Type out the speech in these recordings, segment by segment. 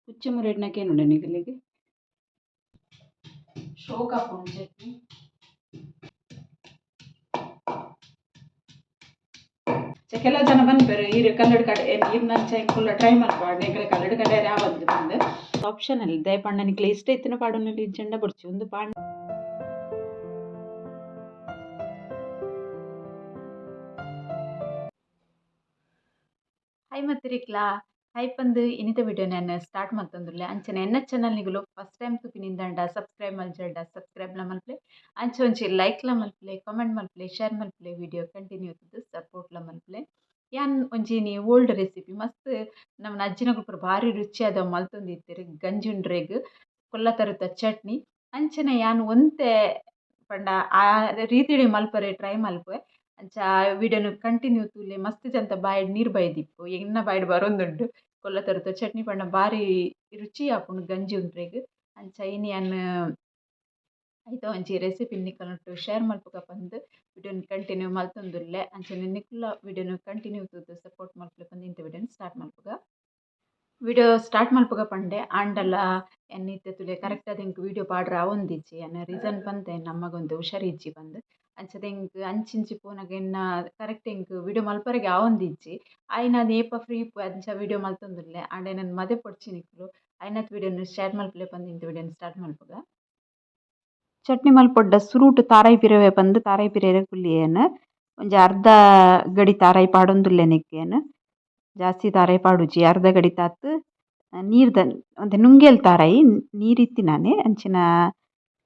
ಕುಚ್ಚಮುರೆಡ್ನಕ್ಕೇನುಂಡೆ ನಿಗಲಿಗೆ ಶೋಕಾಪುಂಡು ಚಟ್ನಿ ಕೆಲವು ಜನ ಬಂದ್ಬೇರು ಈರು ಕಲ್ಲಡ ಕಡೆ ಈರ್ನಂಚ ಫುಲ್ ಟ್ರೈ ಮಾಡ್ಬಾರ್ದು ನೆಗಲ ಕಲ್ಲಡ ಕಡೆ ಯಾವತ್ತು ಬಂದು ಆಪ್ಷನಲ್ ದಯಪಂಡನಿಗೆ ಇಷ್ಟ ಇತ್ತಿನ ಪಾಡನಲ್ಲಿ ಜೆಂಡ ಬಿಡ್ಚಿ ಒಂದು ಪಾಂಡ ಹೈ ಮತ್ತಿರಿಕ್ಲಾ ಹೈ ಪಂದು ಇನ್ನಿತ ವಿಡಿಯೋ ನಾನು ಸ್ಟಾರ್ಟ್ ಮಾಡ್ತಂದುಲ್ಲೆ ಅಂಚನೆ ಎನ್ನ ಚಾನಲ್ ನಿಗುಲು ಫಸ್ಟ್ ಟೈಮ್ ತುಪಿನಿಂದಂಡ ಸಬ್ಸ್ಕ್ರೈಬ್ ಮಲ್ಜಡ್ಡ ಸಬ್ಸ್ಕ್ರೈಬ್ಲ ಮಲ್ಪಲೆ ಅಂಚೆ ಒಂಚಿ ಲೈಕ್ಲ ಮಲ್ಪಲೆ ಕಾಮೆಂಟ್ ಮಲ್ಪಲೆ ಶೇರ್ ಮಲ್ಪಲೆ ವಿಡಿಯೋ ಕಂಟಿನ್ಯೂ ಇರ್ತದೆ ಸಪೋರ್ಟ್ಲ ಮಲ್ಪಲೆ ಯಾನ್ ಒಂಜಿನಿ ಓಲ್ಡ್ ರೆಸಿಪಿ ಮಸ್ತ್ ನಮ್ಮ ಅಜ್ಜಿನ ಗುಪ್ಪರು ಭಾರಿ ರುಚಿಯಾದ ಮಲ್ತೊಂದಿತ್ತೀರಿ ಗಂಜಿ ಉಂಡ್ರೆಗ್ ಕೊಲ್ಲ ತರುತ್ತ ಚಟ್ನಿ ಅಂಚನೆ ಯಾನ್ ಒಂತೆ ಪಂಡ ಆ ರೀತಿಡಿ ಮಲ್ಪರೆ ಟ್ರೈ ಮಲ್ಪೆ ಅಂಚ ವಿಡಿಯೋನು ಕಂಟಿನ್ಯೂ ತೂಲೆ ಮಸ್ತ್ ಜಂತ ಬಾಯಡ್ ನೀರು ಬೈದಿಪ್ಪು ಎನ್ನ ಬಾಯಡ್ ಬರೊಂದುಂಡು ಕೊಲ್ಲ ತರುತ್ತ ಚಟ್ನಿ ಪಂಡ ಭಾರಿ ರುಚಿ ಆಪುಂಡು ಗಂಜಿ ಉಂಡ್ರೆಗ್ ಅಂಚ ಇನಿ ಯಾನ್ ಐತ ಒಂಜಿ ರೆಸಿಪಿ ನಿಕಲ್ನೊಟ್ಟು ಶೇರ್ ಮಲ್ಪುಗ ಪಂದ್ ವಿಡಿಯೋನು ಕಂಟಿನ್ಯೂ ಮಲ್ತೊಂದುಲ್ಲೆ ಅಂಚನೆ ನಿಕುಲ ವಿಡಿಯೋನು ಕಂಟಿನ್ಯೂ ತೂದು ಸಪೋರ್ಟ್ ಮಲ್ಪಲೆ ಪಂದ್ ಇಂತ ವಿಡಿಯೋನು ಸ್ಟಾರ್ಟ್ ಮಲ್ಪುಗ ವಿಡಿಯೋ ಸ್ಟಾರ್ಟ್ ಮಲ್ಪುಗ ಪಂಡೆ ಆಂಡಲ ಎನ್ನಿತ್ತೆ ತುಲೆ ಕರೆಕ್ಟ್ ಅದು ಇಂಕ್ ವಿಡಿಯೋ ಪಾಡ್ರ ಒಂದಿಜ್ಜಿ ಅನ್ನ ರೀಸನ್ ಪಂತೆ ನಮ್ಮಗೊಂದು ಹುಷಾರಿಜ್ಜಿ ಬಂದು ಅಂಚದ ಇಂಕ್ ಅಂಚಿಂಚಿ ಪೋನಾಗ ಎನ್ನ ಕರೆಕ್ಟ್ ಇಂಕ್ ವಿಡಿಯೋ ಮಲ್ಪರೆಗೆ ಆವೊಂದಿಜ್ಜಿ ಆಯ್ನ ಅದು ಏಪ ಫ್ರೀ ಅಂಚ ವಿಡಿಯೋ ಮಲ್ತೊಂದುಲ್ಲೆ ಆಂಡ ನನ್ನ ಮದೆ ಪೊಡ್ಚಿ ನಿಕ್ಲು ಆಯ್ನತ್ ವಿಡಿಯೋನು ಶೇರ್ ಮಲ್ಪಲೆ ಪಂದ್ ಇಂತ ವಿಡಿಯೋನು ಸ್ಟಾರ್ಟ್ ಮಲ್ಪುಗ ಚಟ್ನಿ ಮಲ್ಪೊಡ್ಡ ಸುರುಟು ತಾರಾಯಿ ಪಿರವೆ ಪಂದ್ ತಾರಾಯಿ ಪಿರೆರೆ ಕುಲ್ಲಿಯೇನು ಒಂಜಿ ಅರ್ಧ ಗಡಿ ತಾರಾಯಿ ಪಾಡೊಂದುಲ್ಲೆ ನೆಕ್ಕೇನು ಜಾಸ್ತಿ ತಾರಾಯಿ ಪಾಡುಜಿ ಅರ್ಧ ಗಡಿ ತಾತ್ ನೀರ್ದ ಒಂತೆ ನುಂಗೇಲ್ ತಾರಾಯಿ ನೀರಿತ್ತಿನಾನೆ ಅಂಚಿನ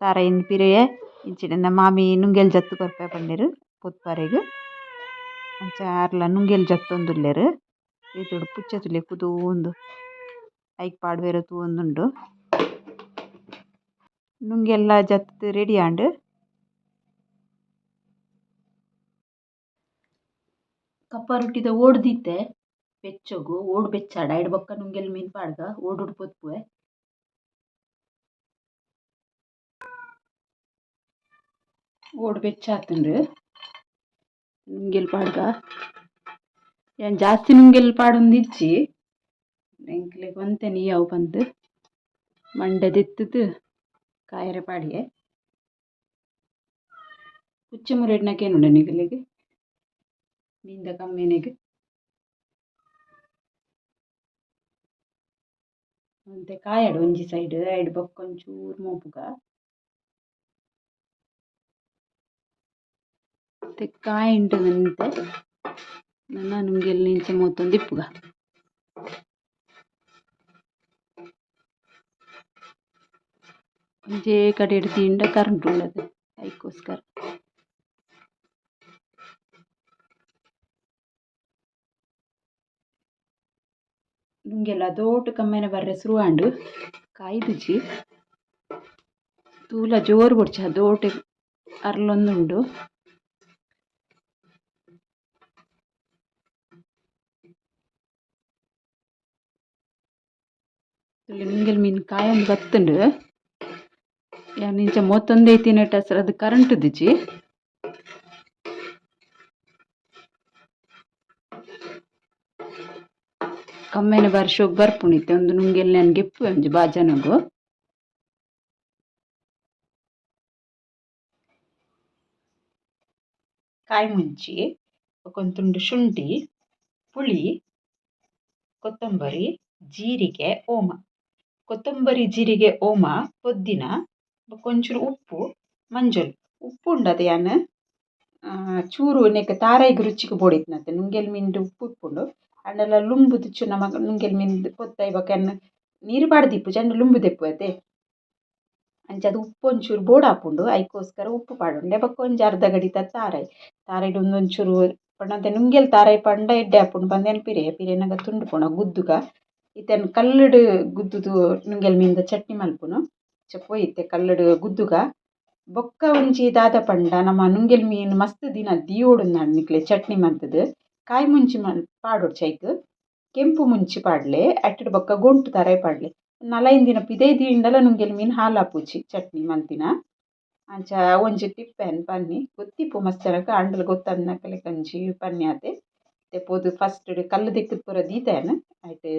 ತಾರಾಯಿ ಪಿರೆಯೆ ಇಂಚಿನ ಮಾಮಿ ನುಂಗೇಲ್ ಜತ್ತು ಕೊರ್ಪೆ ಪಂಡೆರ್ ಪೊತ್ಪರೆಗ್ ಅಂಚ ಅರ್ಲ ನುಂಗೇಲ್ ಜತ್ತೊಂದುಲ್ಲೆರ್ ಏತೋಡು ಪುಚ್ಚ ತುಲೆ ಕುದೂಂದು ಐಕ್ ಪಾಡ್ವೆರೆ ತೂವೊಂದುಂಡು ನುಂಗೆಲ್ಲ ಜತ್ತು ರೆಡಿ ಆಂಡ್ ಕಪ್ಪ ರೊಟ್ಟಿದ ಓಡ್ ದೀತೆ ಬೆಚ್ಚಗು ಓಡ್ ಬೆಚ್ಚಾಡ ಐಡ್ ಬೊಕ್ಕ ನುಂಗೆಲ್ ಮೀನ್ ಪಾಡ್ಗ ಓಡುಡ್ ಪೊತ್ಪುವೆ ಓಡ್ ಬೆಚ್ಚಾತುಂಡು ನುಂಗೆಲ್ ಪಾಡ್ಗ ಯಾನ್ ಜಾಸ್ತಿ ನುಂಗೆಲ್ ಪಾಡೊಂದಿಜ್ಜಿ ಎಂಕ್ಲೆಗ್ ಒಂತೆ ನೀಯವು ಪಂದ್ ಮಂಡೆ ದೆತ್ತುದು ಕಾಯರೆ ಪಾಡಿಯೆ ಕುಚ್ಚಮುರೆಡ್ನಕ್ಕೇನುಂಡೆ ನಿಗಲಿಗೆ ಮೀನ್ದ ಕಮ್ಮಿನೆಗ್ ಒಂತೆ ಕಾಯಡು ಒಂಜಿ ಸೈಡ್ ಐಡ್ ಬೊಕ್ಕ ಒಂಚೂರು ಮೋಪುಗ ಮತ್ತೆ ಕಾಯಿ ಉಂಟದಂತೆ ನನ್ನ ನುಂಗೆಲ್ ಇಂಚೆ ಮೂತೊಂದು ಇಪ್ಪುಗ ಒಂಜೇ ಕಡೆ ತೀಂಡ ಕರೆಂಟ್ ಉಳ್ಳದು ಅದಕ್ಕೋಸ್ಕರ ನುಂಗೆಲ್ಲ ದೋಟು ಕಮ್ಮೆನ ಬರ್ರೆ ಸುರುವಾಂಡು ಕಾಯ್ದುಜಿ ತೂಲ ಜೋರು ಕೊಡ್ಚಿ ದೋಟು ಅರ್ಲೊಂದುಂಡು ನುಂಗೆಲ್ ಮೀನು ಕಾಯೊಂದು ಬತ್ತುಂಡು ಯಾನ್ ಇಂಚ ಮೂವತ್ತೊಂದು ಐತಿನೆಟ್ ಹೆಸರು ಅದು ಕರೆಂಟ್ ದಿಜ್ಜಿ ಕಮ್ಮೆನ ಬರ್ಶೋಗ್ ಬರ್ಪುಣಿತ್ತೆ ಒಂದು ನುಂಗೆಲ್ ನನಗೆ ಇಪ್ಪು ಒಂಜಿ ಬಾಜನಗು ಕಾಯಿ ಮುಂಚಿ ಕೊಂತುಂಡು ಶುಂಠಿ ಪುಳಿ ಕೊತ್ತಂಬರಿ ಜೀರಿಗೆ ಓಮ ಕೊತ್ತಂಬರಿ ಜೀರಿಗೆ ಓಮ ಪೊದ್ದಿನ ಒಂಚೂರು ಉಪ್ಪು ಮಂಜೊಲ್ ಉಪ್ಪು ಉಂಡದು ಯಾನ್ ಚೂರು ನೆಕ್ ತಾರಾಯಿಗೆ ರುಚಿಗೆ ಬೋಡಿತ್ನಂತೆ ನುಂಗೆಲ್ ಮೀನ್ದು ಉಪ್ಪು ಉಪ್ಪುಂಡು ಅಂಡಲ ಲುಂಬು ತಿಚ್ಚು ನಮಕ್ ನುಂಗೆಲ್ ಮೀನ್ದು ಪೊತ್ತ ಇವಾಗ ನೀರು ಪಾಡ್ದಿಪ್ಪು ಚಂಡ ಲುಂಬು ದೆಪ್ಪು ಅದೇ ಅಂಚ ಅದು ಉಪ್ಪು ಒಂಚೂರು ಬೋಡ್ ಹಾಪುಂಡು ಅದಕ್ಕೋಸ್ಕರ ಉಪ್ಪು ಪಾಡುಂಡೆ ಬೊಕ್ಕ ಒಂಜಿ ಅರ್ಧ ಗಡಿತ ತಾರಾಯಿಡ್ ಒಂದೊಂಚೂರು ಪಂಡಂತೆ ನುಂಗೆಲ್ ತಾರಾಯಿ ಪಂಡ ಎಡ್ಡೆ ಹಾಪುಂಡು ಪಂದೇನು ಪಿರೆನಗ ತುಂಡು ಪೋಣ ಗುದ್ದುಗ ಇತ್ತೆನ್ ಕಲ್ಲುಡು ಗುದ್ದುದು ನುಂಗೆಲ್ ಮೀನ್ದ ಚಟ್ನಿ ಮಲ್ಪುನು ಪೋಯಿತ್ತೆ ಕಲ್ಲುಡು ಗುದ್ದುಗ ಬೊಕ್ಕ ಒಂಜಿ ದಾದ ಪಂಡ ನಮ್ಮ ನುಂಗೆಲ್ ಮೀನು ಮಸ್ತ್ ದಿನ ದೀವೋಡು ನಿಕ್ಲೆ ಚಟ್ನಿ ಮಲ್ತದು ಕಾಯಿ ಮುಂಚಿ ಪಾಡೋಡು ಚೈಕ್ ಕೆಂಪು ಮುಂಚಿ ಪಾಡ್ಲೆ ಅಟ್ಟಡ್ ಬೊಕ್ಕ ಗೊಂಟು ತಾರಾಯಿ ಪಾಡ್ಲೆ ನಲೈನ್ ದಿನ ಪಿದೈ ದೀಂಡಲ ನುಂಗೆಲ್ ಮೀನು ಹಾಲು ಹಾಪುಜಿ ಚಟ್ನಿ ಮಲ್ತಿನ ಅಂಚ ಒಂಜಿ ಟಿಪ್ಪೆನ್ ಪನ್ನಿ ಗೊತ್ತಿಪ್ಪು ಮಸ್ತ್ ಜನಕ್ಕೆ ಅಂಡಲ ಗೊತ್ತಂದನಕಲೆ ಕಂಜಿ ಪನ್ನಿ ಆತೆ ತೆಪ್ಪೋದು ಫಸ್ಟ್ ಕಲ್ಲು ದಿಕ್ಕುದು ಪೂರ ದೀತೆನ್ ಆಯ್ತು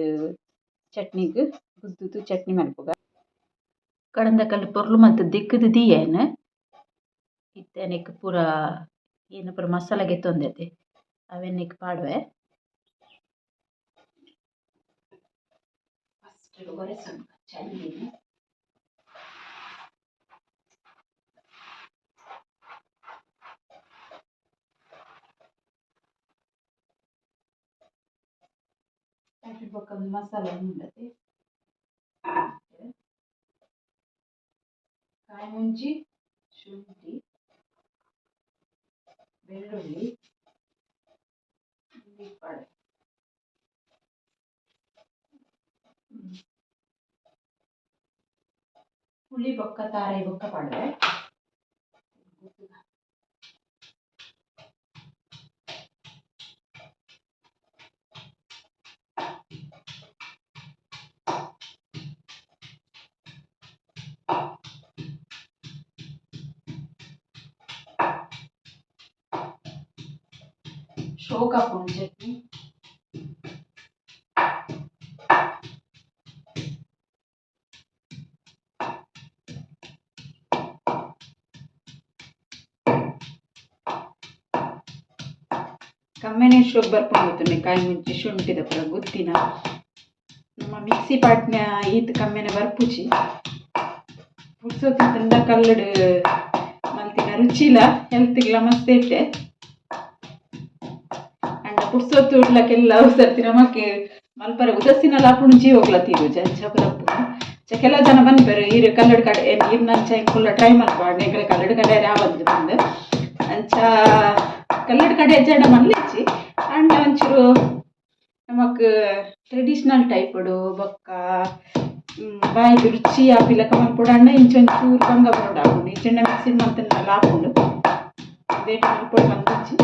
ಚಟ್ನಿಗ್ ಗುದ್ದುದು ಚಟ್ನಿ ಮಲ್ಪುಗ ಕಡಂದ ಕಲ್ಲು ಪೊರ್ಲು ಮತ್ತು ದಿಕ್ಕದು ದಿಯೇನು ಇತ್ತೇನಿಕ್ ಪೂರ ಏನು ಪೂರ ಮಸಾಲೆಗೆ ತೊಂದೈತೆ ಅವೆನ್ನಿಕ್ ಪಾಡುವೆ ಫಸ್ಟ್ ಒರೆಸೋಣ ಚಟ್ನಿ ಪಕ್ಕದ ಮಸಾಲೆ ಉಂಡತೆ ಕಾಯಿ ಮುಂಚಿ ಶುಂಠಿ ಬೆಳ್ಳುಳ್ಳಿ ಪಾಡು ಹುಳಿ ಬೊಕ್ಕ ತಾರಾಯಿ ಬೊಕ್ಕ ಪಾಡುವೆ ಶೋಕ ಪುಂಡು ಚಟ್ನಿ ಕಮ್ಮೆನೆ ಶೋಕ್ ಬರ್ಕೊಂಡು ಕಾಯಿ ಮುಂಚಿ ಶುಂಠಿದ ಪುರ ಗುತ್ತಿನ ನಮ್ಮ ಮಿಕ್ಸಿ ಪಾಟ್ನ ಈತ್ ಕಮ್ಮೆನೆ ಬರ್ಪುಜಿ ಪುಡ್ಸೋತಿಂದ ಕಲ್ಲಡು ಮಲ್ತಿನ ರುಚಿಲ ಹೆಲ್ತ್ಗೆಲ್ಲ ಮಸ್ತ್ ಇಟ್ಟೆ ಅಂಡ ಪುಡ್ಸೋತು ಇಡ್ಲಕ್ಕೆಲ್ಲ ಸರ್ತಿ ನಮಕ್ಕೆ ಮಲ್ಪರೆ ಉದಸ್ಸಿನ ಲಾಪುಣು ಜೀ ಹೋಗ್ಲತ್ತೀರು ಜಪಲಪ್ಪು ಕೆಲ ಜನ ಬಂದ್ಬರು ಈರು ಕಲ್ಲಡ್ ಕಡೆ ನೀರ್ನಂಚ ಹಿಂಗೆಲ್ಲ ಟ್ರೈ ಮಾಡ್ಬಾರ್ದು ನೆಗಡೆ ಕಲ್ಲಡ್ ಕಡೆ ಯಾವತ್ತು ಬಂದು ಅಂಚ ಕಲ್ಲಡ್ ಕಡೆ ಜಡ ಮಲ್ಲಿಚ್ಚಿ ಅಂಡ ಒಂಚೂರು ನಮಕ್ ಟ್ರೆಡಿಷ್ನಲ್ ಟೈಪುಡು ಬೊಕ್ಕ ಬಾಯಿಗೆ ರುಚಿ ಆಪಿಲಕ ಮಲ್ಪುಡು ಅಂಡ ಇಂಚೊಂಚೂರು ಪಂಗ ಬರೋಡು ಹಾಕೊಂಡು ಇಂಚೆಂಡ ಮಿಕ್ಸಿಡ್ ಮಂತನ್ನೆಲ್ಲ ಹಾಕೊಂಡು ಬೇಟ ಮಲ್ಪೊಡು ಬಂದಿಚ್ಚಿ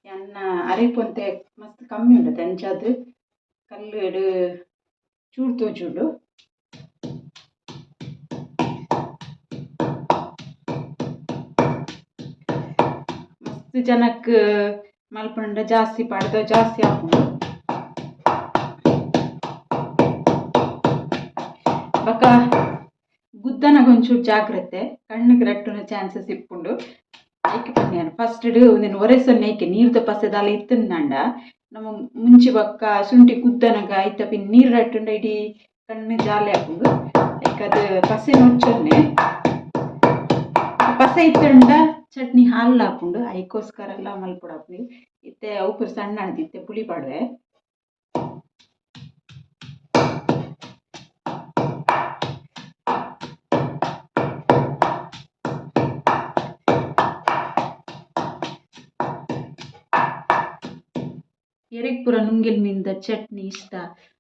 ಅನ್ನ ಅರಿಪೊಂತೆ ಮಸ್ತ್ ಕಮ್ಮಿ ಉಂಡತೆ ಅಂಚಾದ್ ಕಲ್ಲಡು ಚೂಡು ತೋಜುಂಡು ಮಸ್ತ್ ಜನಕ್ಕೆ ಮಲ್ಪಂಡ ಜಾಸ್ತಿ ಪಾಡ್ದ ಜಾಸ್ತಿ ಹಾಕೊಂಡು ಬೊಕ್ಕ ಗುದ್ದನಗೊಂಚೂರು ಜಾಗ್ರತೆ ಕಣ್ಣಿಗೆ ರಟ್ಟುನ ಚಾನ್ಸಸ್ ಇಪ್ಪುಂಡು ಐಕೆ ಪನ್ಯಾನ ಫಸ್ಟ್ ಒಂದಿನ ಒರೆಸೊನ್ನೆಕೆ ನೀರ್ದ ಪಸೆದಾಲ ಇತ್ತಂದಂಡ ನಮ್ಮ ಮುಂಚಿ ಬೊಕ್ಕ ಶುಂಠಿ ಕುದ್ದನಗ ಐತ ಪಿನ್ ನೀರು ರಟ್ಟುಂಡ ಇಡೀ ಕಣ್ಣು ಜಾಲೆ ಹಾಕೊಂಡು ಅದು ಪಸೆ ನೊಚ್ಚೊನ್ನೆ ಪಸೆ ಇತ್ತಂಡ ಚಟ್ನಿ ಹಾಲು ಹಾಕೊಂಡು ಐಕೋಸ್ಕರ ಎಲ್ಲ ಮಲ್ಪುಡು ಹಾಕೊಂಡು ಇತ್ತೆ ಉಪ್ಪು ಸಣ್ಣ ಅಣದಿತ್ತೆ ಪುಳಿ ಪಾಡುವೆ ಎರೆಗ್ ಪೂರ ನುಂಗಿಲ್ ಮೀನ್ದ ಚಟ್ನಿ ಇಷ್ಟ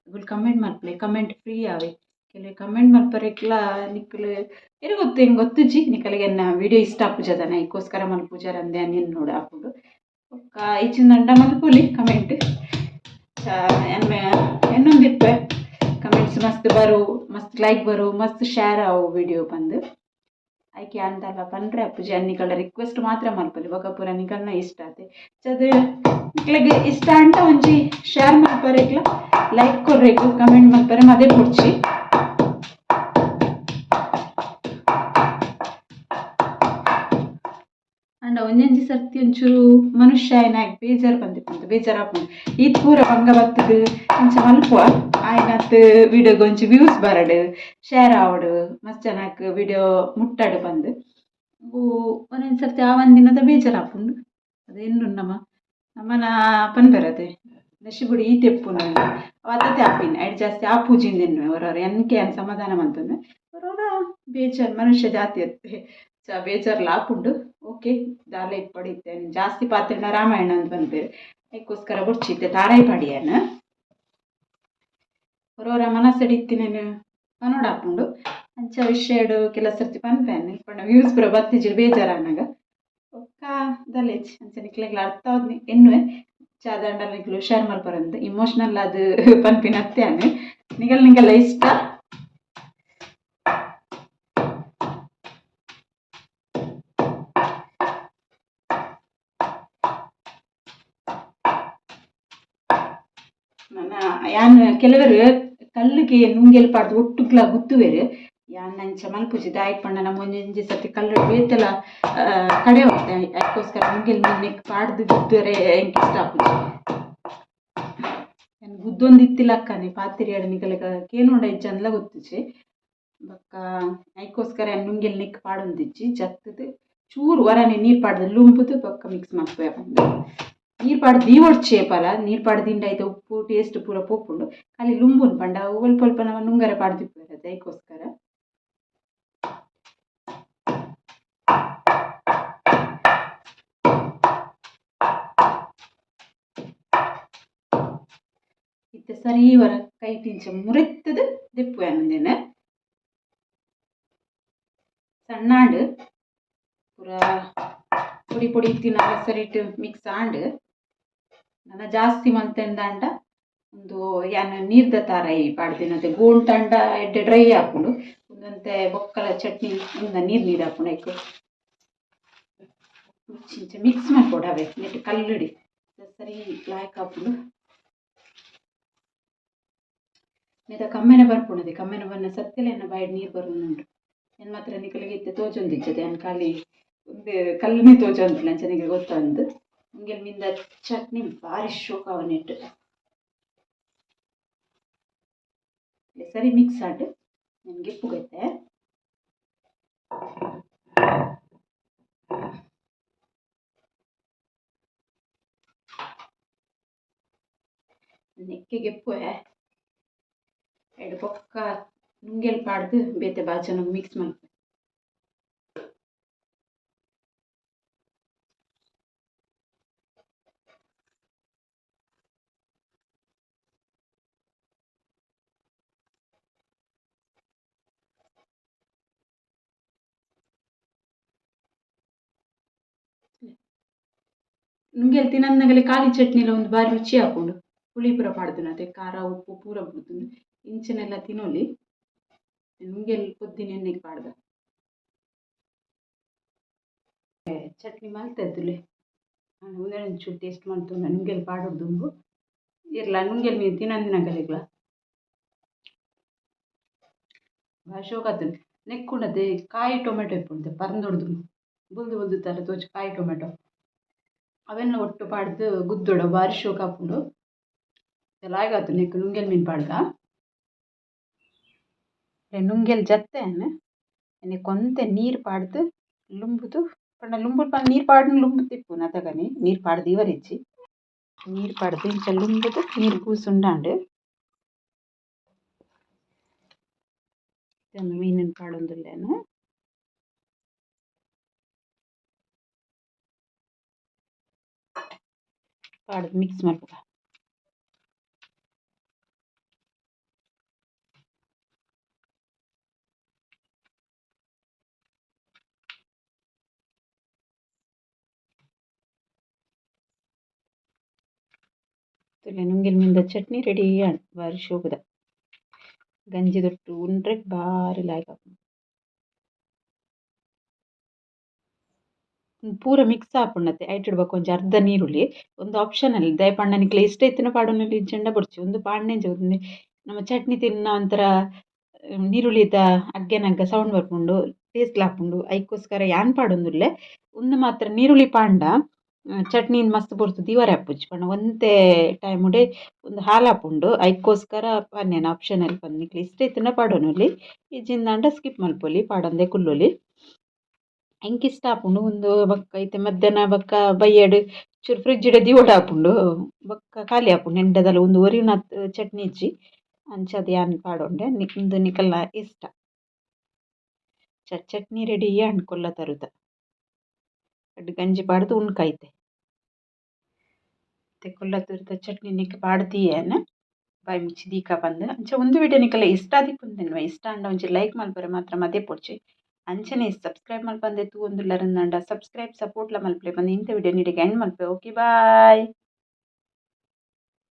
ಅಗುಲು ಕಮೆಂಟ್ ಮಲ್ಪಲೆ ಕಮೆಂಟ್ ಫ್ರೀ ಆವೆ ಕೆಲವು ಕಮೆಂಟ್ ಮಲ್ಪರೆಕ್ಲ ನಿಕ್ಕಲು ಎರೆ ಗೊತ್ತು ಹೆಂಗೆ ಗೊತ್ತುಜಿ ನಿಕ್ಕಲಿಗೆ ವಿಡಿಯೋ ಇಷ್ಟ ಆಪುಜದನ ಐಕೋಸ್ಕರ ಮಲ್ಪುಜಾರ ಅಂದೆ ನಿನ್ನ ನೋಡು ಹಾಕೊಂಡು ಈಚಿಂದಂಡ ಮಲ್ಪೊಲಿ ಕಮೆಂಟ್ ಎನ್ನೊಂದಿಪ್ಪೆ ಕಮೆಂಟ್ಸ್ ಮಸ್ತ್ ಬರು ಮಸ್ತ್ ಲೈಕ್ ಬರು ಮಸ್ತ್ ಶೇರ್ ಆವು ವಿಡಿಯೋ ಬಂದು ಆಯ್ಕೆ ಅಂತಲ್ಲ ಪಂಡ್ರೆ ಅಪ್ಪುಜಿ ಅನ್ನಿಗಳ ರಿಕ್ವೆಸ್ಟ್ ಮಾತ್ರ ಮಲ್ಪಲಿ ಬೊಕ ಪೂರ ನಿಕಲ್ನ ಇಷ್ಟ ಆತೆ ಚದ ನಿಕ್ಲೆಗೆ ಇಷ್ಟ ಅಂಟ ಒಂಜಿ ಶೇರ್ ಮಲ್ಪರೆಕ್ಲ ಲೈಕ್ ಕೊರ್ರೆಕು ಕಮೆಂಟ್ ಮಲ್ಪರೆ ಮದೇ ಕೊಡ್ಚಿ ಅಂಡ ಒಂಜೊಂಜಿ ಸರ್ತಿ ಒಂಚೂರು ಮನುಷ್ಯ ಏನಾಗಿ ಬೇಜಾರು ಬಂದಿಪ್ಪುಂಡು ಬೇಜಾರು ಹಾಕೊಂಡು ಈತ್ ಪೂರ ಬಂಗ ಬತ್ತದು ಇಂಚ ಮಲ್ಪುವ ಆಯ್ನತ್ ವಿಡಿಯೋಗೆ ಒಂಚು ವ್ಯೂಸ್ ಬರಡು ಶೇರ್ ಆವಡು ಮಸ್ತ್ ಜನಕ್ಕೆ ವಿಡಿಯೋ ಮುಟ್ಟಡು ಬಂದು ಒಂದೊಂದು ಸರ್ತಿ ಆ ಒಂದಿನದ ಬೇಜಾರು ಹಾಕೊಂಡು ಅದೇನು ನಮ್ಮನ ಪನ್ಪೆರತೆ ನಶಿಬುಡಿ ಈ ತೆಪ್ಪು ನಾನು ಅವತ್ತೇ ಆಪಿನ ಐಡು ಜಾಸ್ತಿ ಆ ಪೂಜಿಂದೆನ್ನು ಅವರವ್ರು ಎನ್ಕೆ ಅನ್ ಸಮಾಧಾನ ಮಂತಂದು ಅವರವರ ಬೇಜಾರು ಮನುಷ್ಯ ಜಾತಿ ಅತ್ತೆ ಬೇಜಾರ್ಲ ಹಾಕೊಂಡು ಓಕೆ ದಾಲೆ ಇಪ್ಪಡಿತ್ತೇನೆ ಜಾಸ್ತಿ ಪಾತ್ರೆನ ರಾಮಾಯಣ ಅಂತ ಬಂದ್ಬೇರೆ ಅದಕ್ಕೋಸ್ಕರ ಬುಡ್ಚಿತ್ತೆ ತಾರಾಯಿ ಪಾಡಿಯನ ಅವರವರ ಮನಸ್ಸಡಿತ್ತಿನೇನು ಪನೋಡ ಹಾಕೊಂಡು ಅಂಚ ವಿಷಯಡು ಕೆಲ ಸರ್ತಿ ಪನ್ಪೇನೆ ಪಂಡ ವ್ಯೂಸ್ ಪೂರ ಬತ್ತಿಜಿರು ಬೇಜಾರನ್ನಾಗ ಒಕ್ಕ ದಲೇಜ್ ಅಂಚ ನಿಕ್ಲೆಗ್ಲ ಅರ್ಥ ಆದ್ ಎನ್ನುವೆ ಚಾದಂಡ ನಿಕ್ಲು ಶೇರ್ ಮಲ್ಪರಂದು ಇಮೋಷನಲ್ ಅದು ಪನ್ಪಿನ ಅತ್ಯಾನೆ ನಿಂಗೆಲ್ಲ ಇಷ್ಟ ಯಾನ್ ಕೆಲವರು ಕಲ್ಲಿಗೆ ನುಂಗೆಲ್ ಪಾಡ್ದು ಒಟ್ಟುಗ್ಲ ಗುತ್ತುವೆರು ಯಾನ್ ಅಂಚ ಮಲ್ಪುಜಿ ದಾಯಿಟ್ ಪಂಡ ನಮ್ಮ ಒಂಜಿ ಸರ್ತಿ ಕಲ್ಲು ಬೇತೆಲ ಕಡೆ ಹೋಗ್ತೆ ಅದಕ್ಕೋಸ್ಕರ ನುಂಗೆಲ್ ನೆಕ್ ಪಾಡ್ದು ಗುದ್ದರೆ ಎಂಕ್ ಇಷ್ಟ ಆಪುಜಿ ಗುದ್ದೊಂದು ಇತ್ತಿಲಕ್ಕನೆ ಪಾತಿರಿಯಾಡ ನಿಕಲೆಗ ಕೇನುಂಡ ಇಜ್ಜಂದ್ಲ ಗೊತ್ತುಜಿ ಬೊಕ್ಕ ಐಕೋಸ್ಕರ ನುಂಗೆಲ್ ನೆಕ್ ಪಾಡೊಂದಿಜ್ಜಿ ಜತ್ತದು ಚೂರು ವರನೆ ನೀರು ಪಾಡ್ದು ಲುಂಬುದು ಬೊಕ್ಕ ಮಿಕ್ಸ್ ಮಾಡ್ಕೋಯ ಬಂದು ನೀರು ಪಾಡ್ದು ದೀವೊಡ್ಚೆ ಪಲ ನೀರು ಪಾಡ್ದು ದಿಂಡಾಯ್ತು ಉಪ್ಪು ಟೇಸ್ಟ್ ಪೂರ ಪೋಪುಂಡು ಖಾಲಿ ಲುಂಬುನ್ ಪಂಡ ಒಲ್ಪ ಒಲ್ಪ ನಾವು ನುಂಗರೆ ಪಾಡ್ದಿಪ್ಪೇರದು ಐಕೋಸ್ಕರ ಇತ್ತೆ ಸರಿ ವರ ಕೈ ಟಿಂಚ ಮುರೆತ್ತದು ದೆಪ್ಪು ಅನ್ನಂದೇನ ಸಣ್ಣಾಂಡು ಪೂರ ಪೊಡಿ ಪೊಡಿ ಇತ್ತಿನ ಸರಿಟ್ಟು ಮಿಕ್ಸ್ ಆಂಡು ನನ್ನ ಜಾಸ್ತಿ ಮಲ್ತೆಂದಾಂಡ ಒಂದು ಯಾನ್ ನೀರ್ದ ತಾರೈ ಪಾಡ್ದಿನದೆ ಗೋಂಟಂಡ ಎಡ್ಡೆ ಡ್ರೈ ಹಾಕೊಂಡು ಒಂದಂತೆ ಬೊಕ್ಕಲ ಚಟ್ನಿ ಒಂದ ನೀರು ಹಾಕೊಂಡು ಆಯ್ತು ಚಿಂಚ ಮಿಕ್ಸ್ ಮಾಡ್ಕೊಡವೆ ನೆಟ್ಟು ಕಲ್ಲುಡಿ ಸರಿ ಲಾಯ್ಕ್ ಹಾಕೊಂಡು ನೆದ ಕಮ್ಮೆನ ಬರ್ಪುಣದೆ ಕಮ್ಮೆನ ಬನ್ನ ಸತ್ಯಲೆನ್ನ ಬಾಯ್ಡ್ ನೀರು ಬರುವುದುಂಟು ಏನು ಮಾತ್ರ ನಿಕಲಿಗೆ ಇತ್ತೆ ತೋಜೊಂದಿಜ್ಜದೆ ನಾನು ಖಾಲಿ ಒಂದು ಕಲ್ಲುನೇ ತೋಜೊಂದಿಲ್ಲ ನನಗೆ ಗೊತ್ತಂದು ನಿಮಗೆ ಮಿಂದ ಚಟ್ನಿ ಭಾರಿ ಶೋಕ ಅವನಿಟ್ಟು ಸರಿ ಮಿಕ್ಸ್ ಆಡು ನನಗೆ ಪುಗತ್ತೆ ನೆಕ್ಕೆಗೆ ಪುವೆ ಎರಡು ಪೊಕ್ಕ ನುಂಗೆಲ್ ಪಾಡ್ದು ಬೇತೆ ಬಾಜನ ಮಿಕ್ಸ್ ಮಾಡ್ಬೇಕು ನುಂಗೆಲ್ ತಿನ್ನಂದಾಗಲೇ ಖಾಲಿ ಚಟ್ನಿಲ ಒಂದು ಬಾರಿ ರುಚಿ ಹಾಕೊಂಡು ಹುಳಿ ಪೂರ ಪಾಡ್ದು ಅದೇ ಖಾರ ಉಪ್ಪು ಪೂರ ಬಿಡ್ತು ಇಂಚನೆಲ್ಲ ತಿನ್ನೋಲಿ ನುಂಗೆಲ್ ಪೊದ್ದಿನ ಎಣ್ಣೆಗೆ ಪಾಡ್ದ ಚಟ್ನಿ ಮಲ್ತದ್ದುಲೆ ಒಂದೆರಡು ಒಂಚೂರು ಟೇಸ್ಟ್ ಮಾಡ್ತು ನುಂಗೆಲ್ ಪಾಡೋದು ಇರ್ಲ ನುಂಗೆಲ್ ಮೀನು ತಿನ್ನಂದಿನಾಗಲಿಗ್ಲ ಭಾಳ ಶೋಕಾತು ನೆಕ್ಕುಂಡದೆ ಕಾಯಿ ಟೊಮೆಟೊ ಇಪ್ಪುಂತೆ ಪರಂದೊಡ್ದು ಬುಲ್ದು ಬುಲ್ದು ಥರ ತೋಚು ಕಾಯಿ ಟೊಮೆಟೊ ಅವೆಲ್ಲ ಒಟ್ಟು ಪಾಡ್ದು ಗುದ್ದೊಡ ಭಾರಿ ಶೋಕ ಹಾಕೊಂಡು ಲಾಯ್ಗಾತು ನೆಕ್ಕು ನುಂಗೆಲ್ ಮೀನು ಪಾಡ್ದ ನುಂಗೆಲ್ ಜತ್ತೇನು ಎಣ್ಣೆ ಕೊಂತೆ ನೀರು ಪಾಡ್ದು ಲುಂಬುದು ಪಂಡ ಲುಂಬುದು ಪಂಡ ನೀರು ಪಾಡ್ದು ಲುಂಬು ತಿಪ್ಪು ನತಗನಿ ನೀರು ಪಾಡ್ದು ಇವರಿಜ್ಜಿ ನೀರು ಪಾಡ್ದು ಇಂಚ ಲುಂಬುದು ನೀರು ಕೂಸುಂಡಾಂಡು ಮೀನಿನ ಪಾಡೊಂದುಲ್ಲೇನು ಪಾಡ್ದು ಮಿಕ್ಸ್ ಮಾಡ್ಬೇಕು ನುಂಗೆಲ್ ಮಿಂದ ಚಟ್ನಿ ರೆಡಿ ಭಾರಿ ಶೋಕದ ಗಂಜಿ ದೊಟ್ಟು ಉಂಡ್ರೆ ಭಾರಿ ಲಾಯ್ಕ್ ಪೂರ ಮಿಕ್ಸ್ ಹಾಪುಂಡತೆ ಐಟ್ ಇಡ್ಬೇಕು ಒಂಚ ಅರ್ಧ ನೀರುಳ್ಳಿ ಒಂದು ಆಪ್ಷನಲ್ ದಯಪಂಡ ನಿಕ್ಲೆ ಇಷ್ಟ ಇತ್ತಿನ ಪಾಡೊಂದು ಜೆಂಡ ಬುಡ್ಚಿ ಒಂದು ಪಾಡ್ನೆಂಚ ಒಂದು ನಮ್ಮ ಚಟ್ನಿ ತಿನ್ನ ಒಂಥರ ನೀರುಳ್ಳಿದ ಅಗ್ಗೆನಗ್ಗ ಸೌಂಡ್ ಬರ್ಪುಂಡು ಟೇಸ್ಟ್ ಲಾಪುಂಡು ಐಕೋಸ್ಕರ ಯಾನ್ ಪಾಡೊಂದುಲ್ಲೆ ಒಂದು ಮಾತ್ರ ನೀರುಳ್ಳಿ ಪಾಂಡ ಚಟ್ನಿ ಮಸ್ತ್ ಪೊರ್ತು ದಿವಾರೆ ಹಾಪುಜಿ ಪಂಡ ಒಂತೆ ಟೈಮ್ ಉಡೆ ಒಂದು ಹಾಲು ಹಾಪುಂಡು ಐಕೋಸ್ಕರ ಪನ್ನೇನು ಆಪ್ಷನಲ್ ಪಂದ್ ನಿಕ್ಲೆ ಇಷ್ಟ ಇತ್ತಿನ ಪಾಡೊನುಲ್ಲಿ ಇಜ್ಜಿಂದಾಂಡ ಸ್ಕಿಪ್ ಮಲ್ಪೊಲಿ ಪಾಡೊಂದೆ ಕುಲ್ಲೊಲಿ ಎಂಕ್ ಇಷ್ಟ ಆಪುಂಡು ಒಂದು ಬೊಕ್ಕ ಐತೆ ಮಧ್ಯಾಹ್ನ ಬೊಕ್ಕ ಬಯ್ಯಡ್ ಚೂರು ಫ್ರಿಡ್ಜ್ಡ್ ದಿವೊಡ ಆಪುಂಡು ಬೊಕ್ಕ ಖಾಲಿ ಆಪುಂಡು ಎಂಡದಲ ಒಂದು ಒರಿಯುನ ಚಟ್ನಿ ಇಜ್ಜಿ ಅಂಚಾದ್ ಯಾನ್ ಪಾಡೊಂಡೆ ನಿಕ್ದು ನಿಕಲ್ನ ಇಷ್ಟ ಚಟ್ನಿ ರೆಡಿ ಆಂಡ್ ಕೊಲ್ಲ ತರುದ ಅಡ್ ಗಂಜಿ ಪಾಡ್ದು ಉಣ್ಕೈತೆ ಕೊಲ್ಲ ತರುದ ಚಟ್ನಿ ನಿಕ್ ಪಾಡ್ದಿಯೇನ ಬಾಯಿ ಮುಚ್ಚಿ ದೀಕ ಬಂದ ಅಂಚ ಒಂದು ವಿಡಿಯೋ ನಿಕಲ್ಲ ಇಷ್ಟ ಆದಿಪ್ಪುಂದೆನ್ವ ಇಷ್ಟ ಅಂಡ ಒಂಚಿ ಲೈಕ್ ಮಲ್ಪರೆ ಮಾತ್ರ ಮದೆ ಪೊಡ್ಚಿ ಅಂಚನೆ ಸಬ್ಸ್ಕ್ರೈಬ್ ಮಲ್ಪಂದೆ ತೂ ಒಂದುಲ್ಲರಂದಾಂಡ ಸಬ್ಸ್ಕ್ರೈಬ್ ಸಪೋರ್ಟ್ಲ ಮಲ್ಪಲೆ ಬಂದು ಇಂಥ ವಿಡಿಯೋ ನೀಡಿಗೆ ಎಂಡ್ ಮಲ್ಪೆ ಓಕೆ ಬಾಯ್.